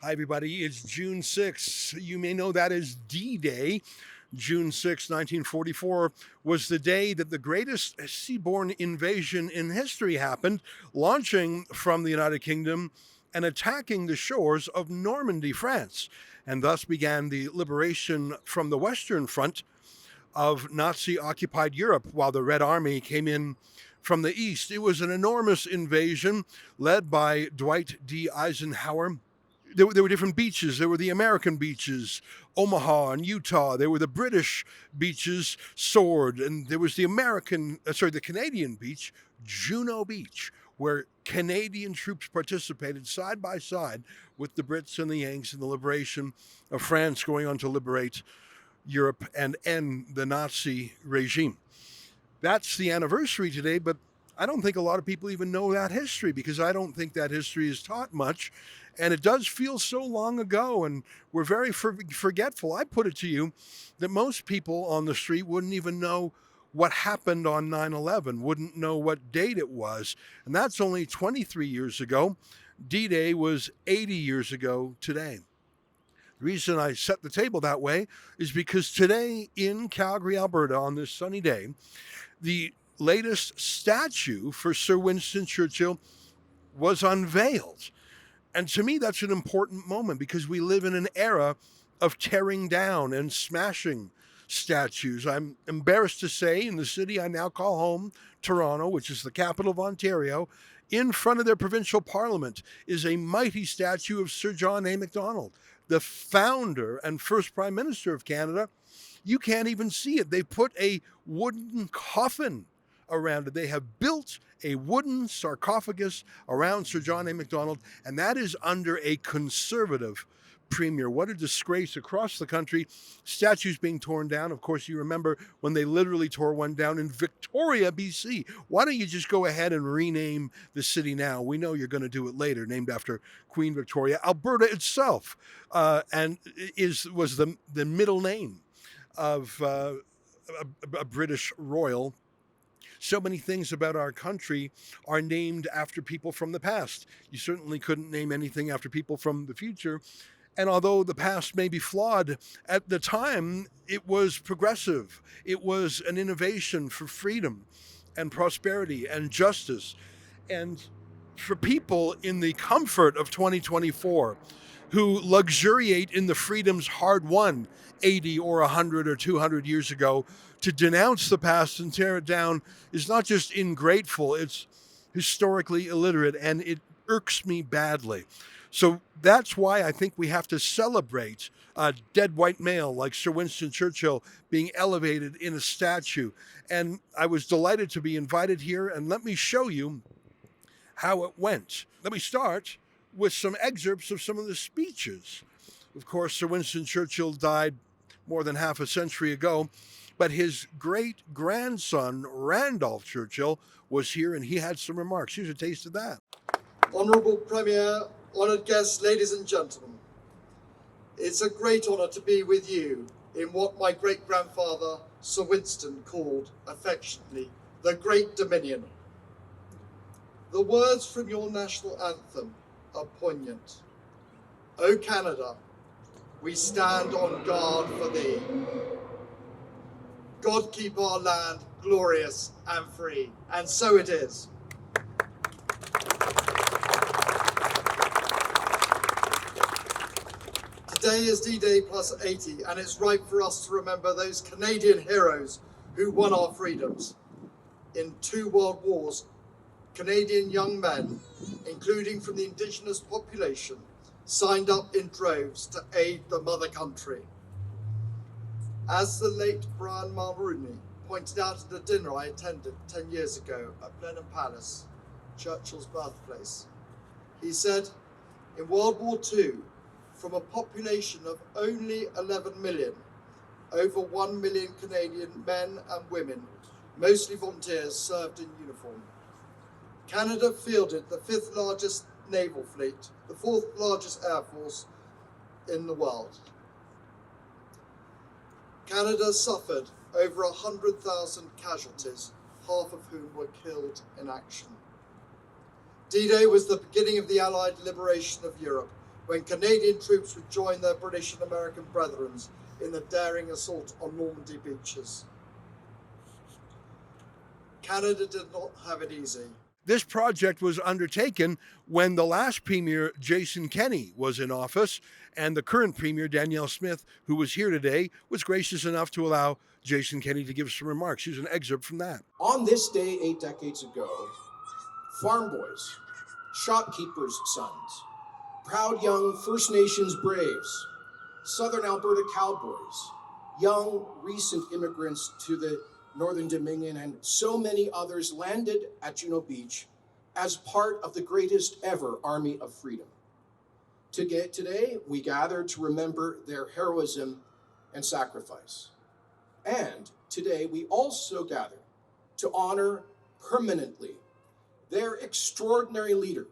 Hi, everybody. It's June 6th. You may know that as D-Day. June 6, 1944 was the day that the greatest seaborne invasion in history happened, launching from the United Kingdom and attacking the shores of Normandy, France, and thus began the liberation from the Western Front of Nazi occupied Europe while the Red Army came in from the east. It was an enormous invasion led by Dwight D. Eisenhower. There were different beaches. There were the American beaches, Omaha and Utah. There were the British beaches, Sword, and there was the Canadian beach, Juno Beach, where Canadian troops participated side by side with the Brits and the Yanks in the liberation of France, going on to liberate Europe and end the Nazi regime. That's the anniversary today, but I don't think a lot of people even know that history because I don't think that history is taught much. And it does feel so long ago, and we're very forgetful. I put it to you that most people on the street wouldn't even know what happened on 9/11, wouldn't know what date it was. And that's only 23 years ago. D-Day was 80 years ago today. The reason I set the table that way is because today in Calgary, Alberta, on this sunny day, the latest statue for Sir Winston Churchill was unveiled. And to me, that's an important moment because we live in an era of tearing down and smashing statues. I'm embarrassed to say, in the city I now call home, Toronto, which is the capital of Ontario, in front of their provincial parliament is a mighty statue of Sir John A. Macdonald, the founder and first Prime Minister of Canada. You can't even see it. They put a wooden coffin around it. They have built a wooden sarcophagus around Sir John A. Macdonald, and that is under a Conservative premier. What a disgrace across the country. Statues being torn down. Of course, you remember when they literally tore one down in Victoria, BC. Why don't you just go ahead and rename the city now? We know you're going to do it later, named after Queen Victoria. Alberta itself was the middle name of a British royal. So many things about our country are named after people from the past. You certainly couldn't name anything after people from the future. And although the past may be flawed, at the time it was progressive. It was an innovation for freedom and prosperity and justice. And for people in the comfort of 2024 who luxuriate in the freedoms hard won 80 or 100 or 200 years ago, to denounce the past and tear it down is not just ingrateful, it's historically illiterate, and it irks me badly. So that's why I think we have to celebrate a dead white male like Sir Winston Churchill being elevated in a statue. And I was delighted to be invited here, and let me show you how it went. Let me start with some excerpts of some of the speeches. Of course, Sir Winston Churchill died more than half a century ago, but his great-grandson, Randolph Churchill, was here, and he had some remarks. Here's a taste of that. Honourable Premier, honoured guests, ladies and gentlemen, it's a great honour to be with you in what my great-grandfather, Sir Winston, called affectionately the Great Dominion. The words from your national anthem are poignant. O Canada, we stand on guard for thee. God keep our land glorious and free. And so it is. Today is D-Day plus 80, and it's right for us to remember those Canadian heroes who won our freedoms. In 2 world wars, Canadian young men, including from the Indigenous population, signed up in droves to aid the mother country. As the late Brian Mulroney pointed out at a dinner I attended 10 years ago at Blenheim Palace, Churchill's birthplace, he said, in World War II, from a population of only 11 million, over 1 million Canadian men and women, mostly volunteers, served in uniform. Canada fielded the 5th largest naval fleet, the 4th largest air force in the world. Canada suffered over 100,000 casualties, half of whom were killed in action. D-Day was the beginning of the Allied liberation of Europe, when Canadian troops would join their British and American brethren in the daring assault on Normandy beaches. Canada did not have it easy. This project was undertaken when the last Premier, Jason Kenney, was in office, and the current Premier, Danielle Smith, who was here today, was gracious enough to allow Jason Kenney to give some remarks. Here's an excerpt from that. On this day 8 decades ago, farm boys, shopkeepers' sons, proud young First Nations braves, Southern Alberta cowboys, young recent immigrants to the Northern Dominion, and so many others landed at Juno Beach as part of the greatest ever Army of Freedom. Today, we gather to remember their heroism and sacrifice. And today, we also gather to honor permanently their extraordinary leader,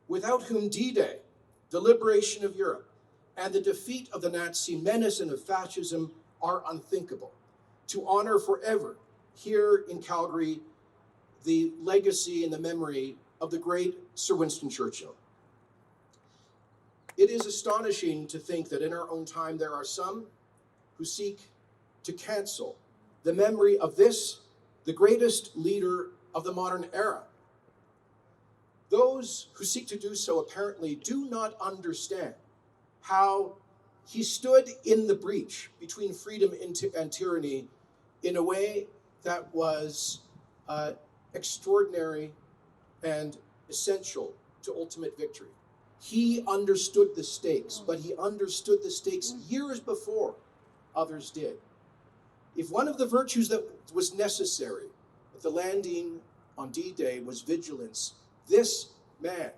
without whom D-Day, the liberation of Europe, and the defeat of the Nazi menace and of fascism are unthinkable. To honor forever, here in Calgary, the legacy and the memory of the great Sir Winston Churchill. It is astonishing to think that in our own time there are some who seek to cancel the memory of this, the greatest leader of the modern era. Those who seek to do so apparently do not understand how he stood in the breach between freedom and tyranny in a way that was extraordinary and essential to ultimate victory. He understood the stakes, but he understood the stakes years before others did. If one of the virtues that was necessary at the landing on D-Day was vigilance, this man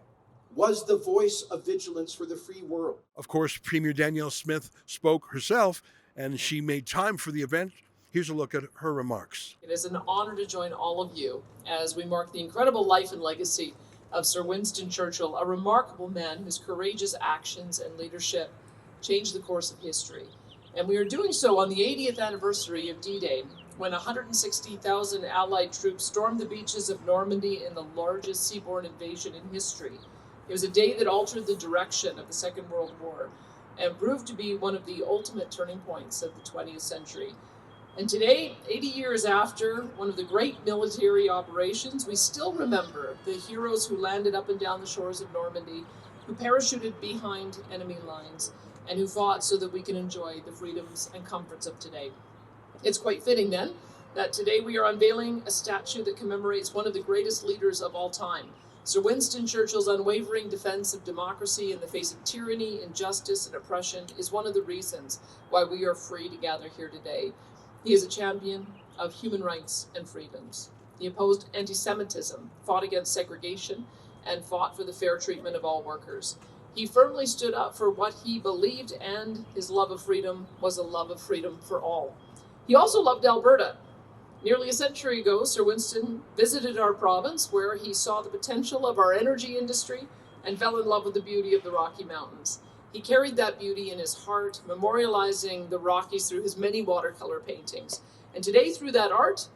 was the voice of vigilance for the free world. Of course, Premier Danielle Smith spoke herself, and she made time for the event. Here's a look at her remarks. It is an honor to join all of you as we mark the incredible life and legacy of Sir Winston Churchill, a remarkable man whose courageous actions and leadership changed the course of history. And we are doing so on the 80th anniversary of D-Day, when 160,000 Allied troops stormed the beaches of Normandy in the largest seaborne invasion in history. It was a day that altered the direction of the Second World War and proved to be one of the ultimate turning points of the 20th century. And today, 80 years after one of the great military operations, we still remember the heroes who landed up and down the shores of Normandy, who parachuted behind enemy lines, and who fought so that we can enjoy the freedoms and comforts of today. It's quite fitting then that today we are unveiling a statue that commemorates one of the greatest leaders of all time. Sir Winston Churchill's unwavering defense of democracy in the face of tyranny, injustice, and oppression is one of the reasons why we are free to gather here today. He is a champion of human rights and freedoms. He opposed anti-Semitism, fought against segregation, and fought for the fair treatment of all workers. He firmly stood up for what he believed, and his love of freedom was a love of freedom for all. He also loved Alberta. Nearly a century ago, Sir Winston visited our province, where he saw the potential of our energy industry and fell in love with the beauty of the Rocky Mountains. He carried that beauty in his heart, memorializing the Rockies through his many watercolor paintings. And today, through art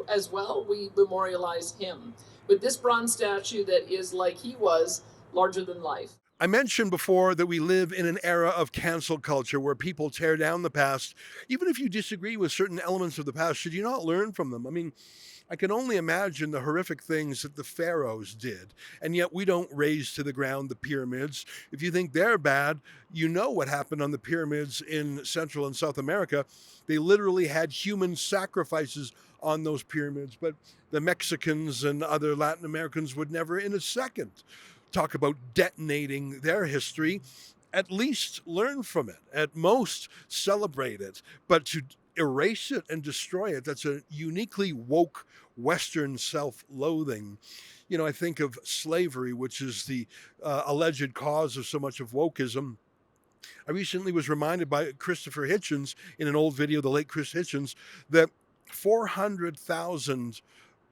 as well, we memorialize him with this bronze statue that is, like he was, larger than life. I mentioned before that we live in an era of cancel culture where people tear down the past. Even if you disagree with certain elements of the past, should you not learn from them? I mean, I can only imagine the horrific things that the pharaohs did, and yet we don't raze to the ground the pyramids. If you think they're bad, you know what happened on the pyramids in Central and South America. They literally had human sacrifices on those pyramids, but the Mexicans and other Latin Americans would never in a second talk about detonating their history. At least learn from it, at most celebrate it, but to erase it and destroy it, that's a uniquely woke Western self-loathing. You know, I think of slavery, which is the alleged cause of so much of wokeism. I recently was reminded by Christopher Hitchens in an old video, the late Chris Hitchens, that 400,000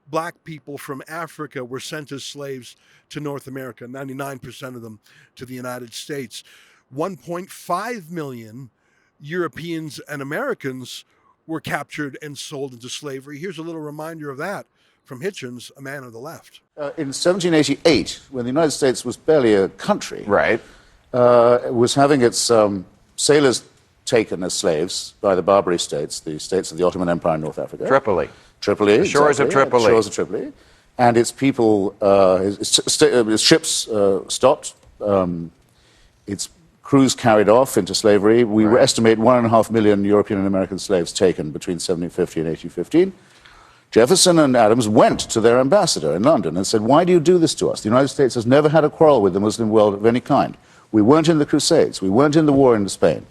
Black people from Africa were sent as slaves to North America, 99% of them to the United States. 1.5 million Europeans and Americans were captured and sold into slavery. Here's a little reminder of that from Hitchens, a man of the left. In 1788, when the United States was barely a country, Right. was having its sailors taken as slaves by the Barbary states, the states of the Ottoman Empire in North Africa. Tripoli. Tripoli, The shores of exactly, Tripoli. Shores of Tripoli. And its people, his ships stopped, its crews carried off into slavery. We estimate 1.5 million European and American slaves taken between 1750 and 1815. Jefferson and Adams went to their ambassador in London and said, why do you do this to us? The United States has never had a quarrel with the Muslim world of any kind. We weren't in the Crusades. We weren't in the war in Spain.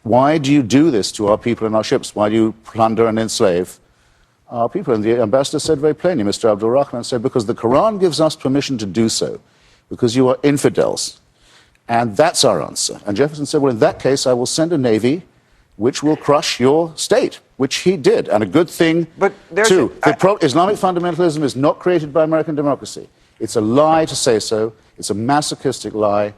Why do you do this to our people and our ships? Why do you plunder and enslave our people? And the ambassador said very plainly, Mr. Abdul Rahman said, because the Quran gives us permission to do so, because you are infidels. And that's our answer. And Jefferson said, well, in that case, I will send a navy which will crush your state, which he did. And a good thing, But there's too. Islamic fundamentalism is not created by American democracy. It's a lie to say so. It's a masochistic lie.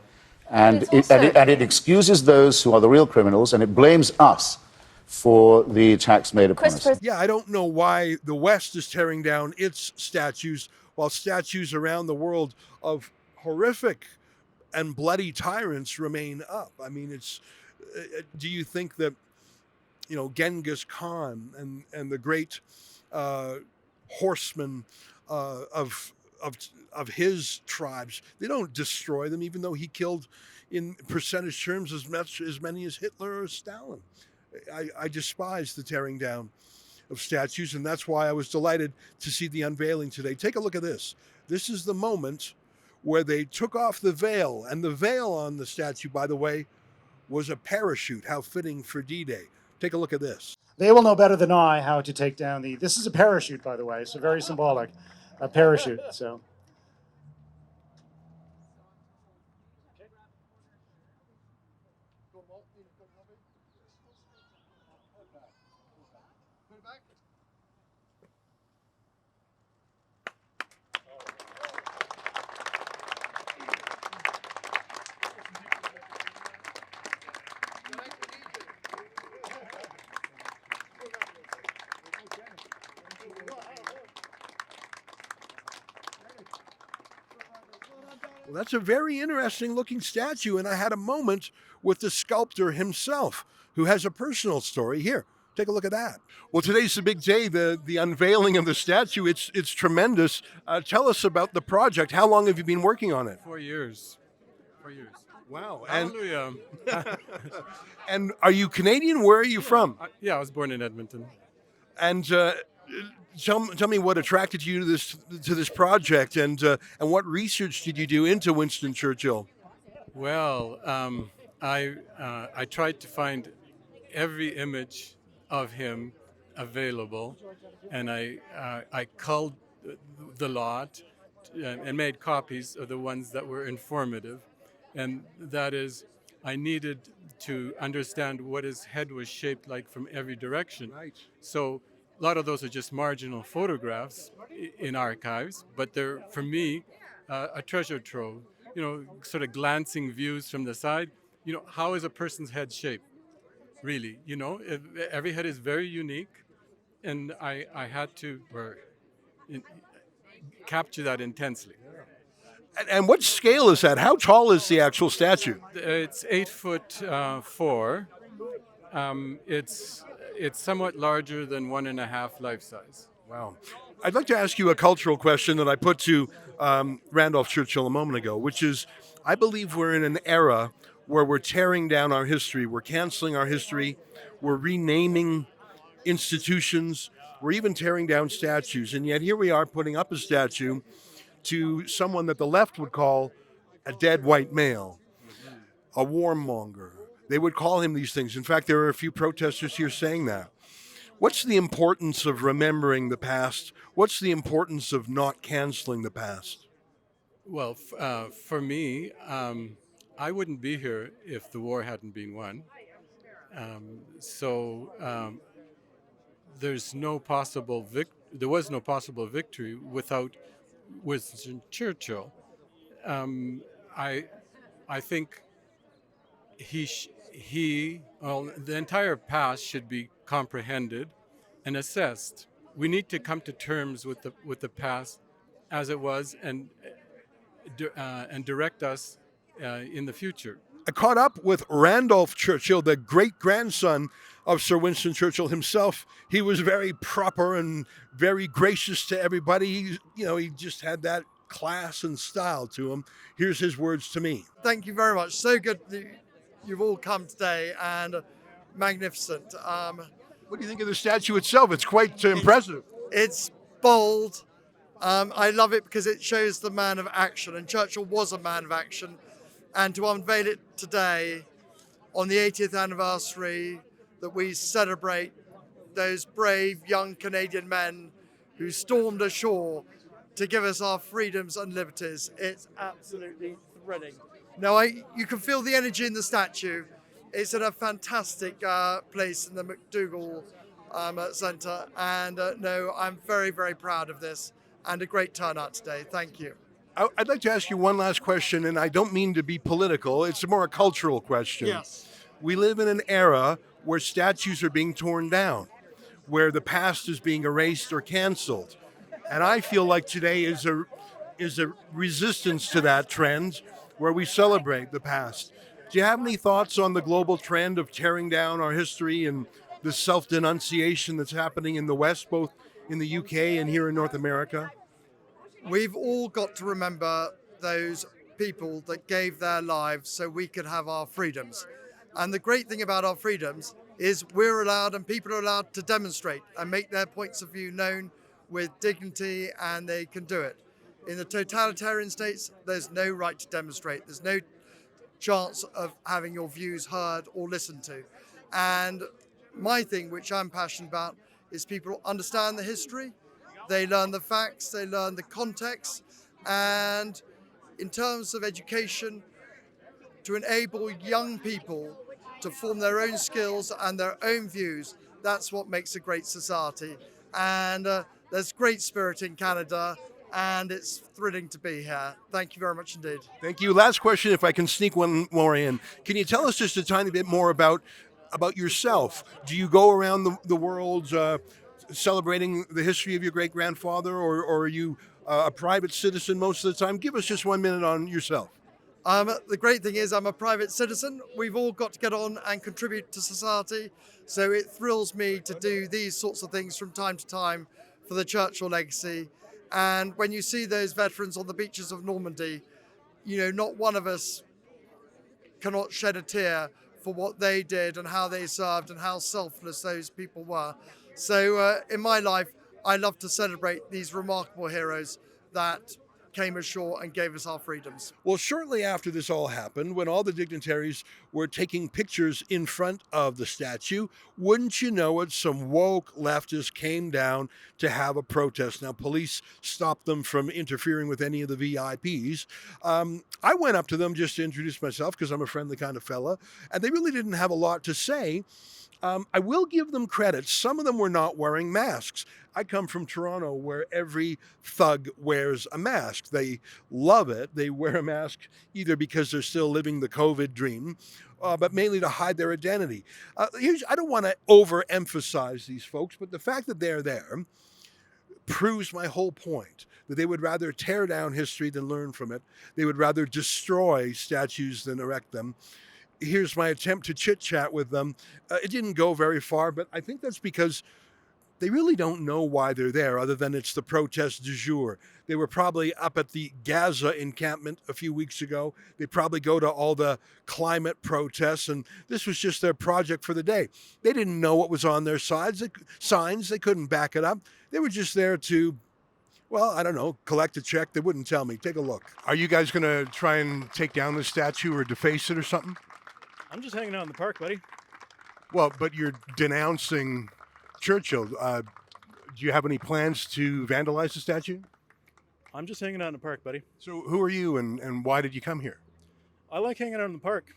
And it excuses those who are the real criminals, and it blames us for the attacks made upon us. Yeah, I don't know why the West is tearing down its statues while statues around the world of horrific and bloody tyrants remain up. I mean, it's. Do you think that, Genghis Khan and the great horsemen of his tribes, they don't destroy them, even though he killed, in percentage terms, as many as Hitler or Stalin. I despise the tearing down of statues, and that's why I was delighted to see the unveiling today. Take a look at this. This is the moment where they took off the veil, and the veil on the statue, by the way, was a parachute. How fitting for D-Day. Take a look at this. They will know better than I how to take down this is a parachute, by the way, so very symbolic, a parachute, so. Well, that's a very interesting looking statue, and I had a moment with the sculptor himself, who has a personal story. Here, take a look at that. Well, today's the big day, the unveiling of the statue. It's tremendous. Tell us about the project. How long have you been working on it? 4 years. 4 years. Wow. Hallelujah. And are you Canadian? Where are you from? Yeah, I was born in Edmonton. And tell me what attracted you to this project, and what research did you do into Winston Churchill? Well, I tried to find every image of him available, and I culled the lot and made copies of the ones that were informative, and that is, I needed to understand what his head was shaped like from every direction. Right. So a lot of those are just marginal photographs in archives, but they're, for me, a treasure trove. Sort of glancing views from the side. How is a person's head shaped? Really, every head is very unique, and I had to capture that intensely. And what scale is that? How tall is the actual statue? It's 8'4". It's somewhat larger than 1.5 life size. Wow. I'd like to ask you a cultural question that I put to Randolph Churchill a moment ago, which is, I believe we're in an era where we're tearing down our history, we're canceling our history, we're renaming institutions, we're even tearing down statues, and yet here we are putting up a statue to someone that the left would call a dead white male, a warmonger. They would call him these things. In fact, there are a few protesters here saying that. What's the importance of remembering the past? What's the importance of not canceling the past? Well, for me, I wouldn't be here if the war hadn't been won. There was no possible victory without Winston Churchill. I think the entire past should be comprehended and assessed we need to come to terms with the past as it was, and direct us in the future. I caught up with Randolph Churchill, the great-grandson of Sir Winston Churchill himself. He was very proper and very gracious to everybody. He just had that class and style to him. Here's his words to me. Thank you very much. So good that you've all come today, and magnificent. What do you think of the statue itself? It's quite impressive. It's bold. I love it because it shows the man of action, and Churchill was a man of action. And to unveil it today, on the 80th anniversary, that we celebrate those brave young Canadian men who stormed ashore to give us our freedoms and liberties. It's absolutely thrilling. Now, you can feel the energy in the statue. It's in a fantastic place in the McDougall Centre. And no, I'm very, very proud of this, and a great turnout today. Thank you. I'd like to ask you one last question, and I don't mean to be political. It's more a cultural question. Yes. We live in an era where statues are being torn down, where the past is being erased or canceled. And I feel like today is a resistance to that trend, where we celebrate the past. Do you have any thoughts on the global trend of tearing down our history and the self-denunciation that's happening in the West, both in the UK and here in North America? We've all got to remember those people that gave their lives so we could have our freedoms. And the great thing about our freedoms is we're allowed, and people are allowed, to demonstrate and make their points of view known with dignity, and they can do it. In the totalitarian states, there's no right to demonstrate. There's no chance of having your views heard or listened to. And my thing, which I'm passionate about, is people understand the history. They learn the facts, they learn the context, and in terms of education, to enable young people to form their own skills and their own views, that's what makes a great society. And there's great spirit in Canada, and it's thrilling to be here. Thank you very much indeed. Thank you. Last question, if I can sneak one more in. Can you tell us just a tiny bit more about yourself? Do you go around the world celebrating the history of your great-grandfather, or are you a private citizen most of the time? Give us just 1 minute on yourself. The great thing is I'm a private citizen. We've all got to get on and contribute to society. So it thrills me to do these sorts of things from time to time for the Churchill legacy. And when you see those veterans on the beaches of Normandy, not one of us cannot shed a tear for what they did and how they served and how selfless those people were. So in my life, I love to celebrate these remarkable heroes that came ashore and gave us our freedoms. Well, shortly after this all happened, when all the dignitaries were taking pictures in front of the statue, wouldn't you know it, some woke leftists came down to have a protest. Now, police stopped them from interfering with any of the VIPs. I went up to them just to introduce myself because I'm a friendly kind of fella, and they really didn't have a lot to say. I will give them credit. Some of them were not wearing masks. I come from Toronto, where every thug wears a mask. They love it. They wear a mask either because they're still living the COVID dream, but mainly to hide their identity. I don't want to overemphasize these folks, but the fact that they're there proves my whole point, that they would rather tear down history than learn from it. They would rather destroy statues than erect them. Here's my attempt to chit-chat with them. It didn't go very far, but I think that's because they really don't know why they're there, other than it's the protest du jour. They were probably up at the Gaza encampment a few weeks ago. They probably go to all the climate protests, and this was just their project for the day. They didn't know what was on their signs. They couldn't back it up. They were just there to, well, I don't know, collect a check. They wouldn't tell me. Take a look. Are you guys going to try and take down the statue or deface it or something? I'm just hanging out in the park, buddy. Well, but you're denouncing Churchill. Do you have any plans to vandalize the statue? I'm just hanging out in the park, buddy. So who are you and why did you come here? I like hanging out in the park.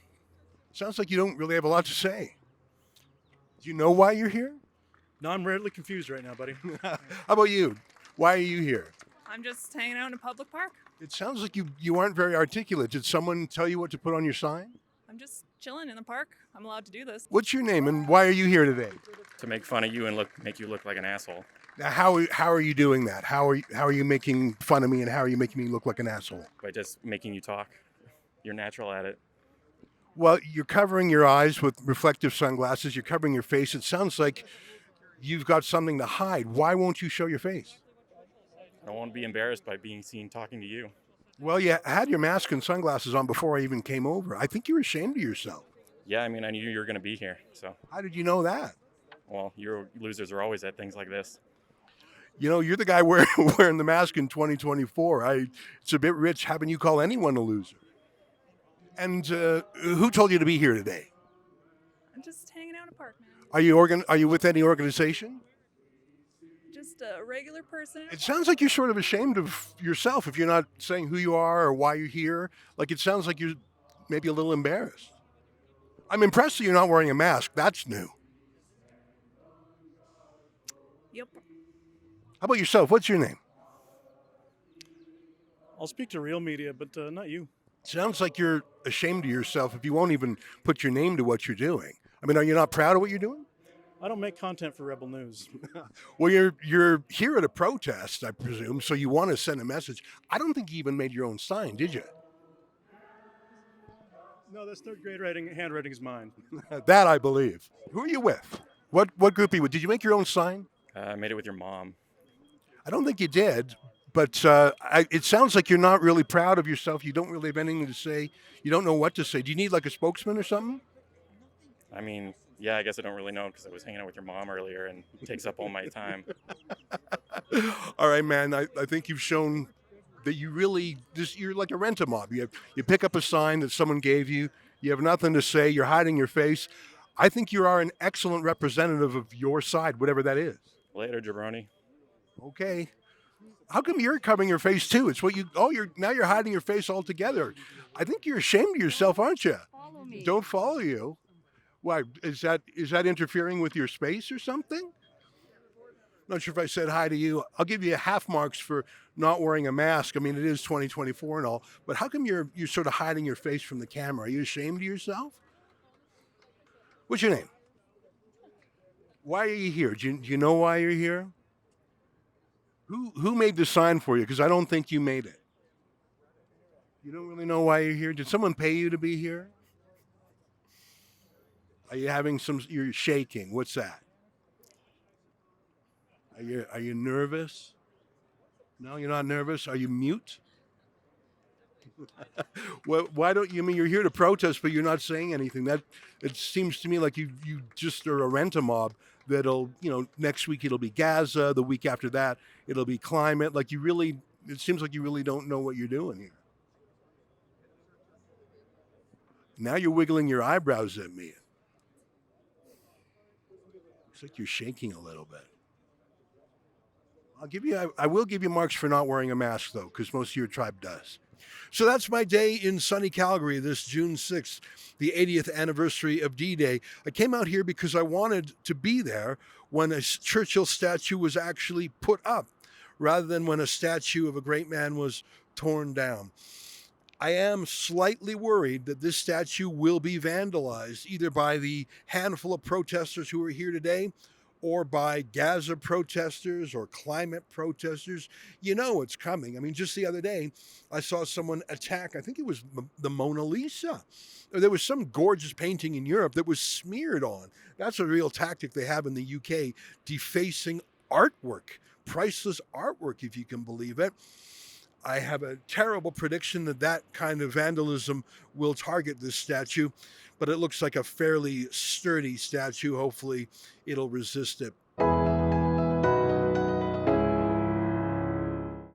Sounds like you don't really have a lot to say. Do you know why you're here? No, I'm rarely confused right now, buddy. How about you? Why are you here? I'm just hanging out in a public park. It sounds like you aren't very articulate. Did someone tell you what to put on your sign? I'm just chilling in the park. I'm allowed to do this. What's your name and why are you here today? To make fun of you and make you look like an asshole. Now, how are you doing that? How are you making fun of me, and how are you making me look like an asshole? By just making you talk. You're natural at it. Well, you're covering your eyes with reflective sunglasses. You're covering your face. It sounds like you've got something to hide. Why won't you show your face? I don't want to be embarrassed by being seen talking to you. Well, you had your mask and sunglasses on before I even came over. I think you're ashamed of yourself. Yeah, I mean, I knew you were going to be here. So, How did you know that? well, you losers are always at things like this. You know, you're the guy wearing the mask in 2024. It's a bit rich having you call anyone a loser. And who told you to be here today? I'm just hanging out in a park, man. Are you with any organization? Just a regular person. It sounds like you're sort of ashamed of yourself if you're not saying who you are or why you're here. Like it sounds like you're maybe a little embarrassed. I'm impressed that you're not wearing a mask. That's new. Yep. How about yourself? What's your name? I'll speak to real media, but not you. Sounds like you're ashamed of yourself if you won't even put your name to what you're doing. I mean, are you not proud of what you're doing? I don't make content for Rebel News. Well, you're here at a protest, I presume, so you want to send a message. I don't think you even made your own sign, did you? No, that's third grade handwriting is mine. That I believe. Who are you with? What group are you with? Did you make your own sign? I made it with your mom. I don't think you did, but it sounds like you're not really proud of yourself. You don't really have anything to say. You don't know what to say. Do you need like a spokesman or something? I mean, yeah, I guess I don't really know because I was hanging out with your mom earlier and it takes up all my time. All right, man. I think you've shown that you're like a rent-a-mob. You pick up a sign that someone gave you. You have nothing to say. You're hiding your face. I think you are an excellent representative of your side, whatever that is. Later, jabroni. Okay. How come you're covering your face too? It's what now you're hiding your face altogether. I think you're ashamed of yourself, aren't you? Follow me. Don't follow you. Why is that interfering with your space or something? Not sure if I said hi to you. I'll give you half marks for not wearing a mask. I mean, it is 2024 and all, but how come you're sort of hiding your face from the camera? Are you ashamed of yourself? What's your name? Why are you here? Do you know why you're here? Who made the sign for you? Because I don't think you made it. You don't really know why you're here? Did someone pay you to be here? Are you you're shaking. What's that? Are you nervous? No, you're not nervous. Are you mute? Why don't you? I mean, you're here to protest, but you're not saying anything. It seems to me like you just are a rent-a-mob. That'll, next week it'll be Gaza. The week after that, it'll be climate. Like it seems like you really don't know what you're doing here. Now you're wiggling your eyebrows at me. Looks like you're shaking a little bit. I will give you marks for not wearing a mask, though, because most of your tribe does. So that's my day in sunny Calgary, this June 6th, the 80th anniversary of D-Day. I came out here because I wanted to be there when a Churchill statue was actually put up, rather than when a statue of a great man was torn down. I am slightly worried that this statue will be vandalized, either by the handful of protesters who are here today, or by Gaza protesters or climate protesters. You know it's coming. I mean, just the other day, I saw someone attack, I think it was the Mona Lisa. There was some gorgeous painting in Europe that was smeared on. That's a real tactic they have in the UK, defacing artwork, priceless artwork, if you can believe it. I have a terrible prediction that kind of vandalism will target this statue, but it looks like a fairly sturdy statue. Hopefully it'll resist it.